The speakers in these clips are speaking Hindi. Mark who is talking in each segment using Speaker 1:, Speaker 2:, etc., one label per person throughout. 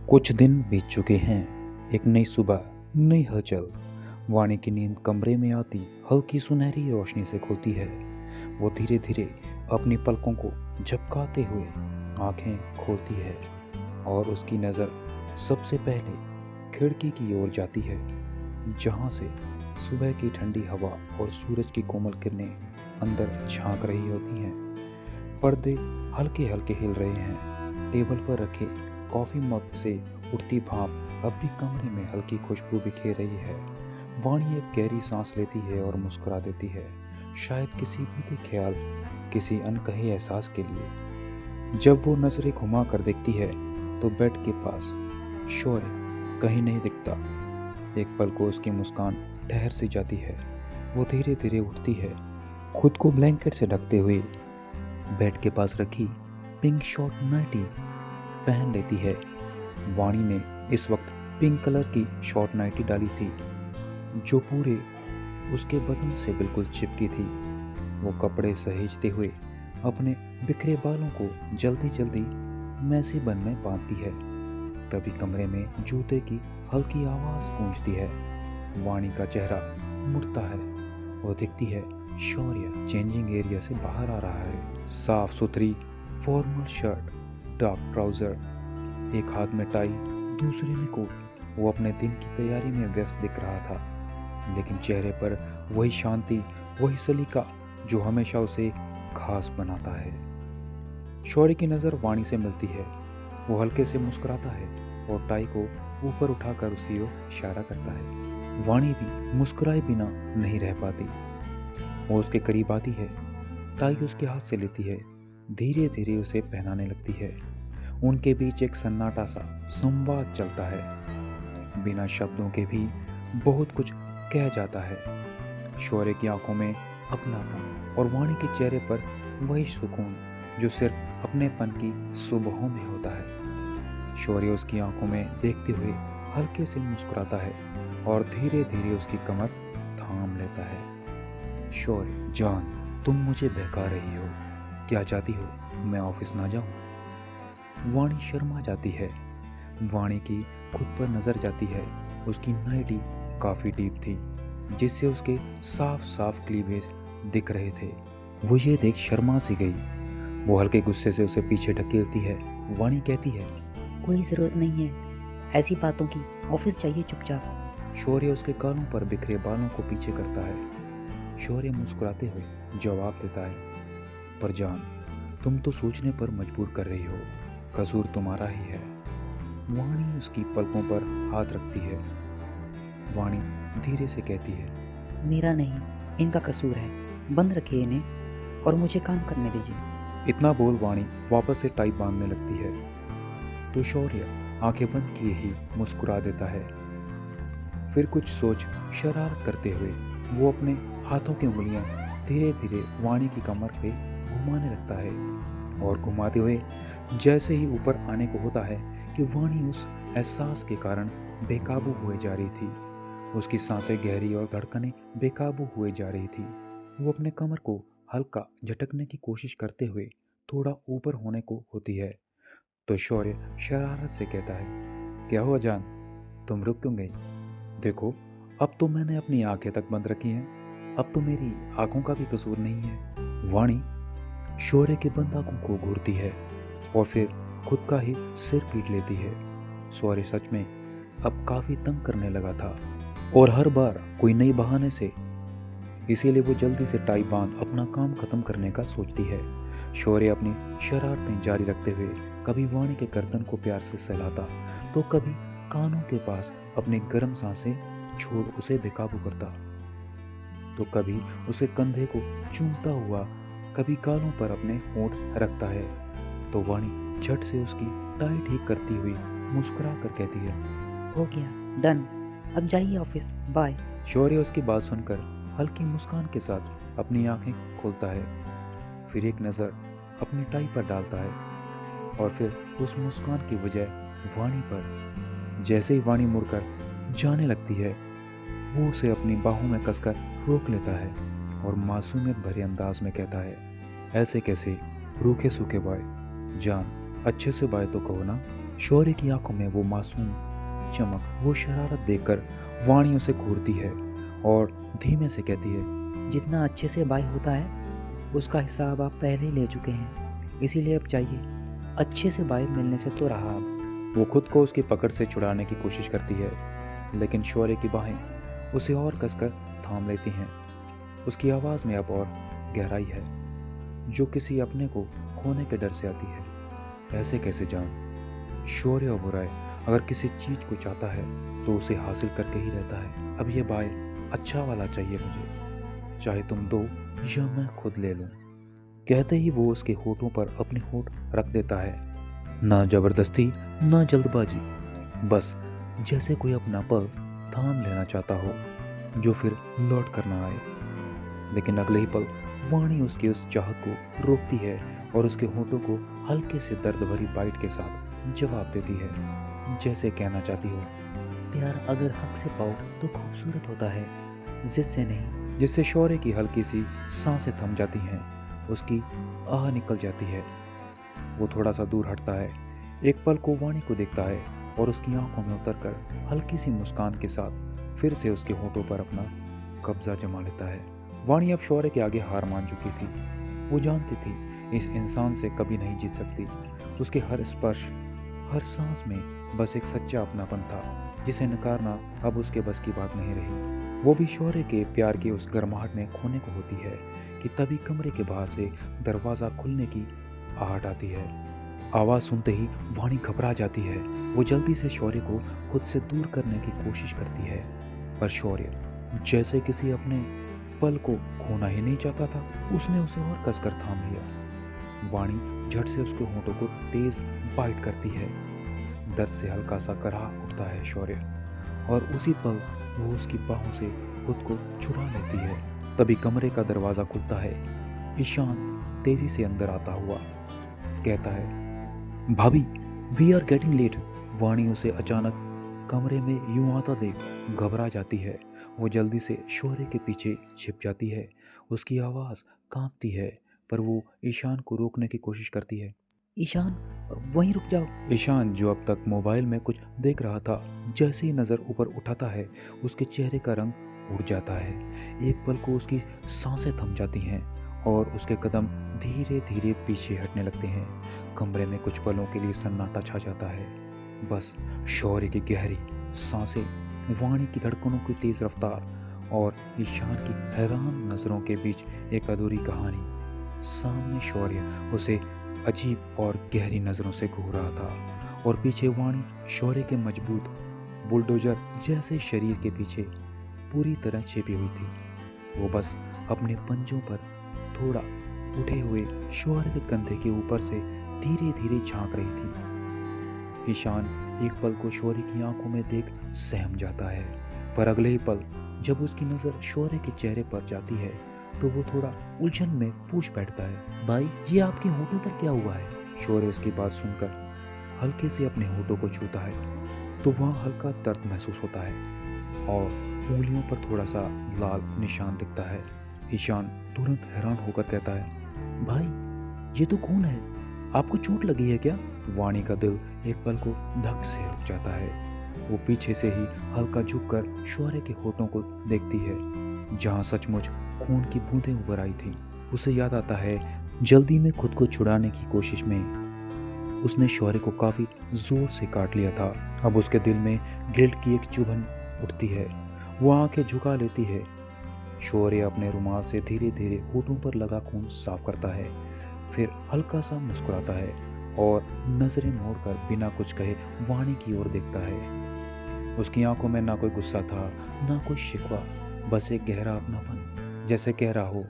Speaker 1: कुछ दिन बीत चुके हैं। एक नई सुबह, नई हलचल। वाणी की नींद कमरे में आती हल्की सुनहरी रोशनी से खुलती है। वो धीरे धीरे अपनी पलकों को झपकाते हुए आंखें खोलती है और उसकी नज़र सबसे पहले खिड़की की ओर जाती है, जहां से सुबह की ठंडी हवा और सूरज की कोमल किरणें अंदर झांक रही होती हैं। पर्दे हल्के हल्के हिल रहे हैं। टेबल पर रखे कॉफी मग से उठती भाप अब भी कमरे में हल्की खुशबू बिखेर रही है। वाणी एक गहरी सांस लेती है और मुस्कुरा देती है, शायद किसी बीते ख्याल, किसी अनकहे एहसास के लिए। जब वो नजरें घुमा कर देखती है तो बेड के पास शौर्य कहीं नहीं दिखता। एक पल को उसकी मुस्कान ठहर सी जाती है। वो धीरे धीरे उठती है, खुद को ब्लैंकेट से ढकते हुए बेड के पास रखी पिंक शॉर्ट नाइटी पहन लेती है। वाणी ने इस वक्त पिंक कलर की शॉर्ट नाइटी डाली थी, जो पूरे उसके बदन से बिल्कुल चिपकी थी। वो कपड़े सहेजते हुए अपने बिखरे बालों को जल्दी जल्दी मैसी बन में बांधती है। तभी कमरे में जूते की हल्की आवाज गूंजती है। वाणी का चेहरा मुड़ता है। वो दिखती है, शौर्य चेंजिंग एरिया से बाहर आ रहा है। साफ सुथरी फॉर्मल शर्ट, डार्क ट्राउजर, एक हाथ में टाई, दूसरे में कोट। वो अपने दिन की तैयारी में व्यस्त दिख रहा था, लेकिन चेहरे पर वही शांति, वही सलीका जो हमेशा उसे खास बनाता है। शौर्य की नज़र वाणी से मिलती है। वो हल्के से मुस्कुराता है और टाई को ऊपर उठाकर उसकी ओर इशारा करता है। वाणी भी मुस्कुराए बिना नहीं रह पाती। वो उसके करीब आती है, टाई उसके हाथ से लेती है, धीरे धीरे उसे पहनाने लगती है। उनके बीच एक सन्नाटा सा संवाद चलता है। बिना शब्दों के भी बहुत कुछ कह जाता है। शौर्य की आंखों में अपनापन और वाणी के चेहरे पर वही सुकून जो सिर्फ अपनेपन की सुबहों में होता है। शौर्य उसकी आंखों में देखते हुए हल्के से मुस्कुराता है और धीरे धीरे उसकी कमर थाम लेता है। शौर्य, जान, तुम मुझे बहका रही हो। क्या चाहती हो मैं ऑफिस ना जाऊं? वाणी शर्मा जाती है। वाणी की खुद पर नजर जाती है। उसकी नाइटी काफी डीप थी, जिससे उसके साफ साफ क्लीवेज दिख रहे थे। वो ये देख शर्मा सी गई। वो हल्के गुस्से से उसे पीछे ढकेलती है। वाणी कहती है,
Speaker 2: कोई ज़रूरत नहीं है ऐसी बातों की, ऑफिस चाहिए चुपचाप।
Speaker 1: शौर्य उसके कानों पर बिखरे बालों को पीछे करता है। शौर्य मुस्कुराते हुए जवाब देता है, पर जान, तुम तो सोचने पर मजबूर कर रही हो। कसूर तुम्हारा ही है। वाणी उसकी पलकों पर हाथ रखती है। वाणी धीरे से कहती है,
Speaker 2: मेरा नहीं, इनका कसूर है। बंद रखिए इन्हें और मुझे काम करने दीजिए।
Speaker 1: इतना बोल वाणी वापस से टाई बांधने लगती है, तो शौर्य आंखें बंद किए ही मुस्कुरा देता है। फिर कुछ सोच शरारत करते हुए वो अपने हाथों की उंगलियां धीरे धीरे वाणी की कमर पे घुमाने लगता है, और घुमाते हुए जैसे ही ऊपर आने को होता है कि वाणी उस एहसास के कारण बेकाबू हुए जा रही थी। उसकी सांसें गहरी और धड़कनें बेकाबू हुए जा रही थी। वो अपने कमर को हल्का झटकने की कोशिश करते हुए थोड़ा ऊपर होने को होती है, तो शौर्य शरारत से कहता है, क्या हुआ जान, तुम रुक क्यों गई? देखो, अब तो मैंने अपनी आंखें तक बंद रखी हैं। अब तो मेरी आंखों का भी कसूर नहीं है। वाणी शौर्य के बंद आंखों को घूरती है और फिर खुद का ही सिर पीट लेती है। शौर्य सच में अब काफी तंग करने लगा था, और हर बार कोई नई बहाने से। इसीलिए वो जल्दी से टाई बांध अपना काम खत्म करने का सोचती है। शौर्य अपनी शरारतें जारी रखते हुए कभी वाणी के गर्दन को प्यार से सहलाता, तो कभी कानों के पास अपनी गर्म सांसें छोड़ उसे बेकाबू करता, तो कभी उसे कंधे को चूमता हुआ, कभी गालों पर अपने होंठ रखता है। तो वाणी झट से उसकी टाई ठीक करती हुई मुस्कुरा कर कहती है,
Speaker 2: हो गया, डन। अब जाइए ऑफिस, बाय।
Speaker 1: शौर्य उसकी बात सुनकर हल्की मुस्कान के साथ अपनी आंखें खोलता है। फिर एक नज़र अपनी टाई पर डालता है और फिर उस मुस्कान की वजह वाणी पर। जैसे ही वाणी मुड़कर जाने लगती है, वो उसे अपनी बाहों में कसकर रोक लेता है और मासूमियत भरे अंदाज में कहता है, ऐसे कैसे रूखे सूखे बाय? जान, अच्छे से बाय तो कहो ना। शौर्य की आंखों में वो मासूम चमक, वो शरारत देखकर वाणी उसे घूरती है और धीमे से कहती है,
Speaker 2: जितना अच्छे से बाई होता है उसका हिसाब आप पहले ही ले चुके हैं, इसीलिए अब चाहिए। अच्छे से बाई मिलने से तो रहा अब।
Speaker 1: वो खुद को उसकी पकड़ से छुड़ाने की कोशिश करती है, लेकिन शौर्य की बाहें उसे और कसकर थाम लेती हैं। उसकी आवाज़ में अब और गहराई है, जो किसी अपने को खोने के डर से आती है। ऐसे कैसे जान? शौर्य और बुराई अगर किसी चीज़ को चाहता है तो उसे हासिल करके ही रहता है। अब ये बाय अच्छा वाला चाहिए मुझे, चाहे तुम दो या मैं खुद ले लूं। कहते ही वो उसके होठों पर अपनी होठ रख देता है। ना जबरदस्ती ना जल्दबाजी, बस जैसे कोई अपना पल थाम लेना चाहता हो जो फिर लौट कर ना आए। लेकिन अगले ही पल वाणी उसकी उस चाहत को रोकती है और उसके होठों को हल्के से दर्द भरी बाइट के साथ जवाब देती है, जैसे कहना चाहती हो,
Speaker 2: प्यार अगर हक से पाओ तो खूबसूरत होता है, जिद से नहीं।
Speaker 1: जिससे शौर्य की हल्की सी सांसें थम जाती हैं, उसकी आह निकल जाती है। वो थोड़ा सा दूर हटता है, एक पल को वाणी को देखता है और उसकी आंखों में उतरकर हल्की सी मुस्कान के साथ फिर से उसके होठों पर अपना कब्जा जमा लेता है। वाणी अब शौर्य के आगे हार मान चुकी थी। वो जानती थी इस इंसान से कभी नहीं जीत सकती। उसके हर स्पर्श, हर सांस में बस एक सच्चा अपनापन था, जिसे नकारना अब उसके बस की बात नहीं रही। वो भी शौर्य के प्यार की उस गर्माहट में खोने को होती है कि तभी कमरे के बाहर से दरवाज़ा खुलने की आहट आती है। आवाज़ सुनते ही वाणी घबरा जाती है। वो जल्दी से शौर्य को खुद से दूर करने की कोशिश करती है, पर शौर्य जैसे किसी अपने पल को खोना ही नहीं चाहता था, उसने उसे और कसकर थाम लिया। वाणी झट से उसके होठों को तेज बाइट करती है। दर्द से हल्का सा कराह उठता है शौर्य, और उसी पल वो उसकी बाहों से खुद को छुड़ा लेती है। तभी कमरे का दरवाज़ा खुलता है। ईशान तेजी से अंदर आता हुआ कहता है, भाभी, वी आर गेटिंग लेट। वाणी उसे अचानक कमरे में यूं आता देख घबरा जाती है। वो जल्दी से शौर्य के पीछे छिप जाती है। उसकी आवाज़ कांपती है, पर वो ईशान को रोकने की कोशिश करती है।
Speaker 2: ईशान, वहीं रुक जाओ।
Speaker 1: ईशान, जो अब तक मोबाइल में कुछ देख रहा था, जैसे ही नज़र ऊपर उठाता है, उसके चेहरे का रंग उड़ जाता है। एक पल को उसकी सांसें थम जाती हैं और उसके कदम धीरे धीरे पीछे हटने लगते हैं। कमरे में कुछ पलों के लिए सन्नाटा छा जाता है। बस शौर्य की गहरी सांसें, वाणी की धड़कनों की तेज रफ्तार और ईशान की हैरान नज़रों के बीच एक अधूरी कहानी। सामने शौर्य उसे अजीब और गहरी नज़रों से घूर रहा था और पीछे वाणी शौर्य के मजबूत बुलडोजर जैसे शरीर के पीछे पूरी तरह छिपी हुई थी। वो बस अपने पंजों पर थोड़ा उठे हुए शौर्य के कंधे के ऊपर से धीरे धीरे झांक रही थी। ईशान एक पल को शौर्य की आंखों में देख सहम जाता है, पर अगले ही पल जब उसकी नज़र शौर्य के चेहरे पर जाती है तो वो थोड़ा उलझन में पूछ बैठता है, भाई, ये आपके होठों पर क्या हुआ है? शौर्य उसकी बात सुनकर हल्के से अपने होठों को छूता है तो वहाँ हल्का दर्द महसूस होता है और उंगलियों पर थोड़ा सा लाल निशान दिखता है। ईशान तुरंत हैरान होकर कहता है, भाई, ये तो खून है, आपको चोट लगी है क्या? वाणी का दिल एक पल को धक से रुक जाता है। वो पीछे से ही हल्का झुककर शौर्य के होठों को देखती है, जहाँ सचमुच खून की बूंदें उभर आई थी। उसे याद आता है, जल्दी में खुद को छुड़ाने की कोशिश में उसने शौर्य को काफ़ी जोर से काट लिया था। अब उसके दिल में गिल्ट की एक चुभन उठती है। वो आंखें झुका लेती है। शौर्य अपने रुमाल से धीरे धीरे होठों पर लगा खून साफ करता है, फिर हल्का सा मुस्कुराता है और नजरें मोड़कर बिना कुछ कहे वाणी की ओर देखता है। उसकी आंखों में ना कोई गुस्सा था, ना कोई शिकवा, बस एक गहरा अपनापन, जैसे कह रहा हो,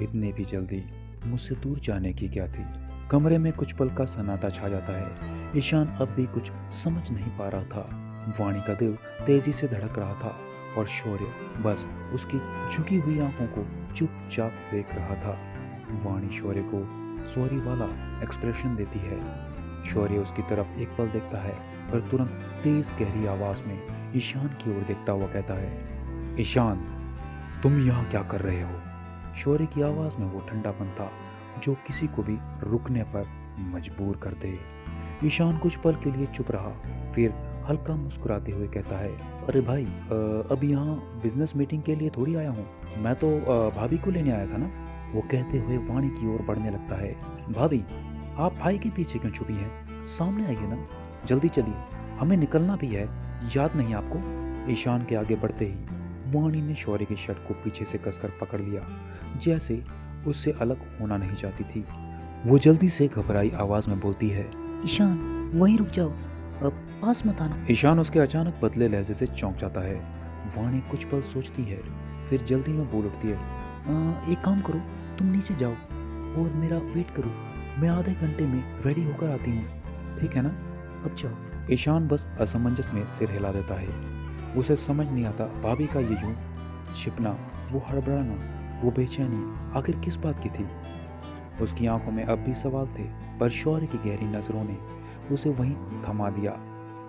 Speaker 1: इतनी भी जल्दी मुझसे दूर जाने की क्या थी। कमरे में कुछ पल का सन्नाटा छा जाता है। ईशान अब भी कुछ समझ नहीं पा रहा था। वाणी का दिल तेजी से धड़क रहा था और शौर्य बस उसकी झुकी हुई आंखों को चुपचाप देख रहा था। वाणी शौर्य को सॉरी वाला एक्सप्रेशन देती है। शौर्य उसकी तरफ एक पल देखता है, पर तुरंत तेज गहरी आवाज में ईशान की ओर देखता हुआ कहता है, ईशान, तुम यहाँ क्या कर रहे हो? शौर्य की आवाज में वो ठंडापन था जो किसी को भी रुकने पर मजबूर कर दे। ईशान कुछ पल के लिए चुप रहा, फिर हल्का मुस्कुराते हुए कहता है, अरे भाई, अब यहाँ बिजनेस मीटिंग के लिए थोड़ी आया हूँ, मैं तो भाभी को लेने आया था ना। वो कहते हुए वाणी की ओर बढ़ने लगता है। भाभी, आप भाई के पीछे क्यों छुपी हैं? सामने आइए ना, जल्दी चलिए, हमें निकलना भी है, याद नहीं आपको? ईशान के आगे बढ़ते ही वाणी ने शौर्य की शर्ट को पीछे से कसकर पकड़ लिया, जैसे उससे अलग होना नहीं चाहती थी। वो जल्दी से घबराई आवाज में बोलती है,
Speaker 2: ईशान, वहीं रुक जाओ, अब पास मत आना।
Speaker 1: ईशान उसके अचानक बदले लहजे से चौंक जाता है। वाणी कुछ पल सोचती है, फिर जल्दी में बोल उठती है, एक काम करो, तुम नीचे जाओ और मेरा वेट करो, मैं आधे घंटे में रेडी होकर आती हूँ, ठीक है ना? अब जाओ। ईशान बस असमंजस में सिर हिला देता है। उसे समझ नहीं आता भाभी का ये यूं छिपना, वो हड़बड़ाना, वो बेचैनी आखिर किस बात की थी। उसकी आंखों में अब भी सवाल थे, पर शौर्य की गहरी नजरों ने उसे वहीं थमा दिया।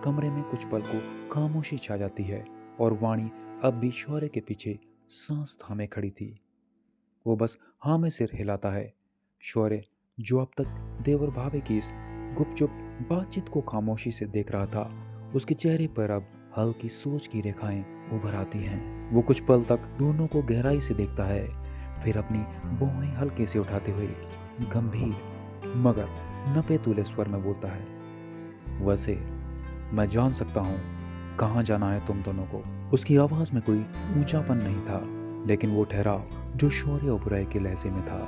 Speaker 1: कमरे में कुछ पल को खामोशी छा जाती है और वाणी अब भी शौर्य के पीछे सांस थामे खड़ी थी। वो बस हाँ में सिर हिलाता है। शौर्य, जो अब तक देवर भाभी की इस गुपचुप बातचीत को खामोशी से देख रहा था, उसके चेहरे पर अब हल्की सोच की रेखाएं उभर आती हैं। वो कुछ पल तक दोनों को गहराई से देखता है, फिर अपनी भौहें हल्के से उठाते हुए गंभीर मगर नपे तुले स्वर में बोलता है, वैसे मैं जान सकता हूँ कहाँ जाना है तुम दोनों को। उसकी आवाज में कोई ऊंचापन नहीं था, लेकिन वो ठहराव जो शौर्य उबराय के लहजे में था,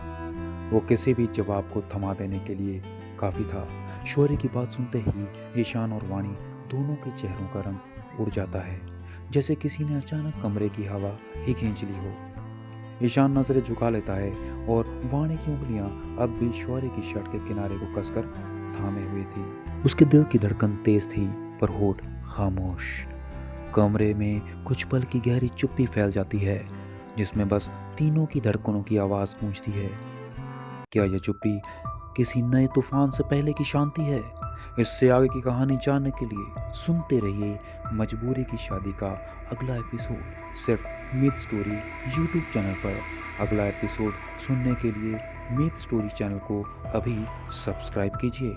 Speaker 1: वो किसी भी जवाब को थमा देने के लिए काफी था। शौर्य की बात सुनते ही ईशान और वाणी दोनों के चेहरों का रंग उड़ जाता है, जैसे किसी ने अचानक कमरे की हवा ही खींच ली हो। ईशान नजरें झुका लेता है और वाणी की उंगलियां अब भी शौर्य की शर्ट के किनारे को कसकर थामे हुई थी। उसके दिल की धड़कन तेज थी, पर होठ खामोश। कमरे में कुछ पल की गहरी चुप्पी फैल जाती है, जिसमें बस तीनों की धड़कनों की आवाज गूंजती है। क्या यह चुप्पी किसी नए तूफान से पहले की शांति है? इससे आगे की कहानी जानने के लिए सुनते रहिए मजबूरी की शादी का अगला एपिसोड, सिर्फ मिथ स्टोरी यूट्यूब चैनल पर। अगला एपिसोड सुनने के लिए मिथ स्टोरी चैनल को अभी सब्सक्राइब कीजिए।